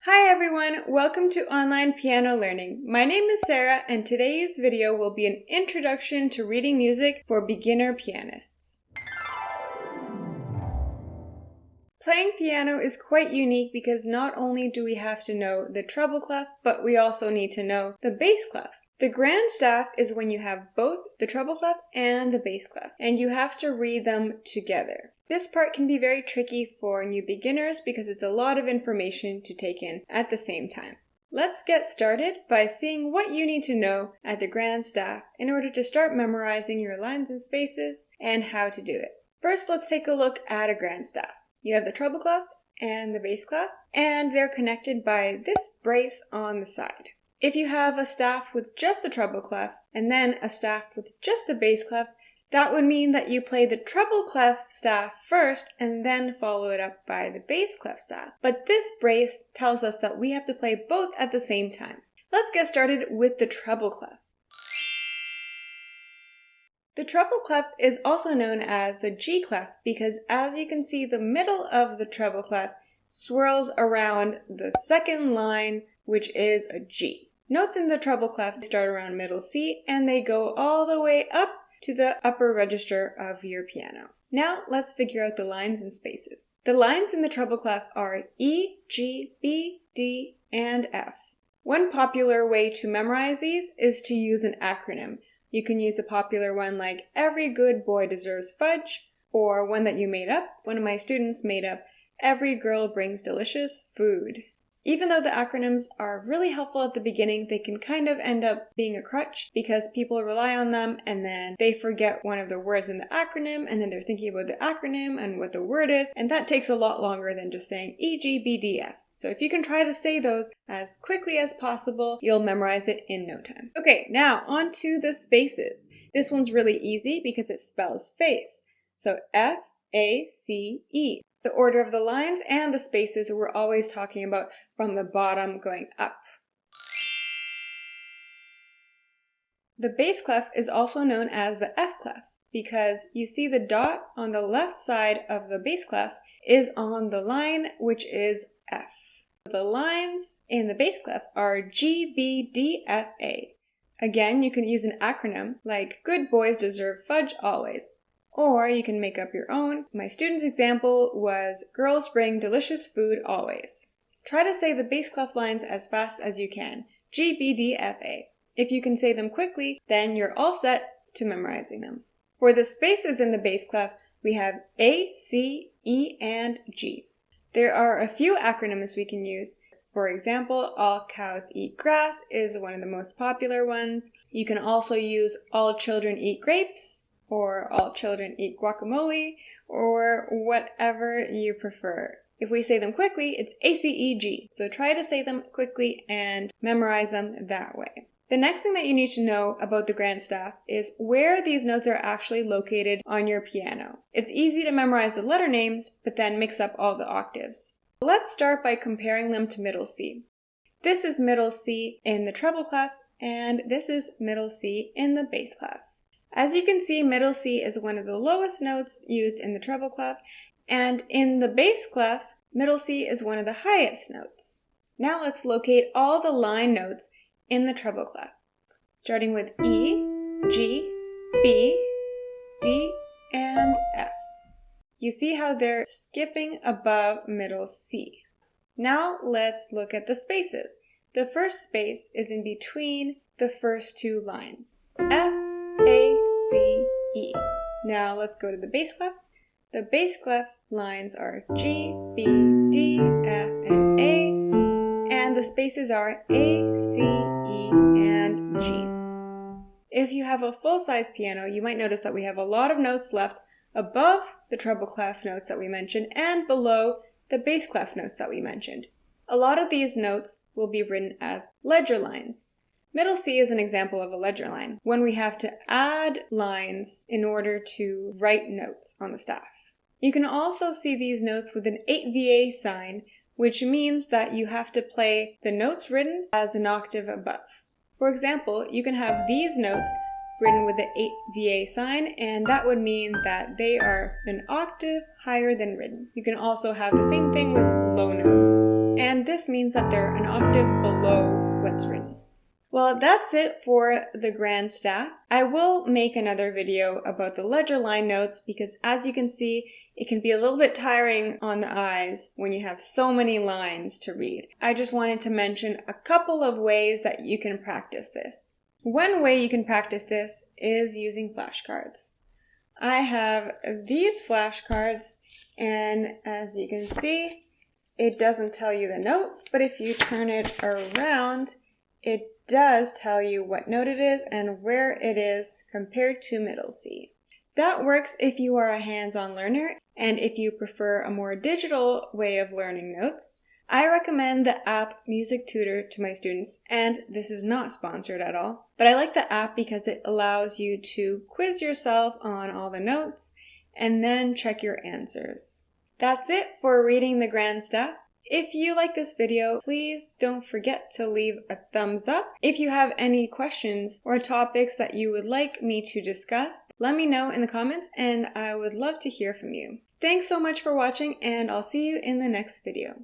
Hi everyone, welcome to Online Piano Learning. My name is Sarah and today's video will be an introduction to reading music for beginner pianists. Playing piano is quite unique because not only do we have to know the treble clef, but we also need to know the bass clef. The grand staff is when you have both the treble clef and the bass clef, and you have to read them together. This part can be very tricky for new beginners because it's a lot of information to take in at the same time. Let's get started by seeing what you need to know at the grand staff in order to start memorizing your lines and spaces and how to do it. First, let's take a look at a grand staff. You have the treble clef and the bass clef, and they're connected by this brace on the side. If you have a staff with just the treble clef and then a staff with just a bass clef, that would mean that you play the treble clef staff first and then follow it up by the bass clef staff. But this brace tells us that we have to play both at the same time. Let's get started with the treble clef. The treble clef is also known as the G clef because, as you can see, the middle of the treble clef swirls around the second line, which is a G. Notes in the treble clef start around middle C and they go all the way up to the upper register of your piano. Now let's figure out the lines and spaces. The lines in the treble clef are E, G, B, D, and F. One popular way to memorize these is to use an acronym. You can use a popular one like Every Good Boy Deserves Fudge, or one that you made up. One of my students made up Every Girl Brings Delicious Food. Even though the acronyms are really helpful at the beginning, they can kind of end up being a crutch because people rely on them and then they forget one of the words in the acronym and then they're thinking about the acronym and what the word is, and that takes a lot longer than just saying E, G, B, D, F. So if you can try to say those as quickly as possible, you'll memorize it in no time. Okay, now on to the spaces. This one's really easy because it spells face. So F, A, C, E. The order of the lines and the spaces we're always talking about from the bottom going up. The bass clef is also known as the F clef because you see the dot on the left side of the bass clef is on the line which is F. The lines in the bass clef are G, B, D, F, A. Again, you can use an acronym like Good Boys Deserve Fudge Always. Or you can make up your own. My student's example was Girls Bring Delicious Food Always. Try to say the bass clef lines as fast as you can. G, B, D, F, A. If you can say them quickly, then you're all set to memorizing them. For the spaces in the bass clef, we have A, C, E, and G. There are a few acronyms we can use. For example, All Cows Eat Grass is one of the most popular ones. You can also use All Children Eat Grapes, or All Children Eat Guacamole, or whatever you prefer. If we say them quickly, it's ACEG, so try to say them quickly and memorize them that way. The next thing that you need to know about the grand staff is where these notes are actually located on your piano. It's easy to memorize the letter names, but then mix up all the octaves. Let's start by comparing them to middle C. This is middle C in the treble clef, and this is middle C in the bass clef. As you can see, middle C is one of the lowest notes used in the treble clef, and in the bass clef, middle C is one of the highest notes. Now let's locate all the line notes in the treble clef, starting with E, G, B, D, and F. You see how they're skipping above middle C. Now let's look at the spaces. The first space is in between the first two lines. F, A, C, E. Now let's go to the bass clef. The bass clef lines are G, B, D, F, and A, and the spaces are A, C, E, and G. If you have a full-size piano, you might notice that we have a lot of notes left above the treble clef notes that we mentioned and below the bass clef notes that we mentioned. A lot of these notes will be written as ledger lines. Middle C is an example of a ledger line, when we have to add lines in order to write notes on the staff. You can also see these notes with an 8VA sign, which means that you have to play the notes written as an octave above. For example, you can have these notes written with the 8VA sign, and that would mean that they are an octave higher than written. You can also have the same thing with low notes. and this means that they're an octave below what's written. Well, that's it for the grand staff. I will make another video about the ledger line notes because, as you can see, it can be a little bit tiring on the eyes when you have so many lines to read. I just wanted to mention a couple of ways that you can practice this. One way you can practice this is using flashcards. I have these flashcards, and as you can see, it doesn't tell you the note, but if you turn it around, it does tell you what note it is and where it is compared to middle C. That works if you are a hands-on learner, and if you prefer a more digital way of learning notes, I recommend the app Music Tutor to my students, and this is not sponsored at all, but I like the app because it allows you to quiz yourself on all the notes and then check your answers. That's it for reading the grand staff. If you like this video, please don't forget to leave a thumbs up. If you have any questions or topics that you would like me to discuss, let me know in the comments and I would love to hear from you. Thanks so much for watching, and I'll see you in the next video.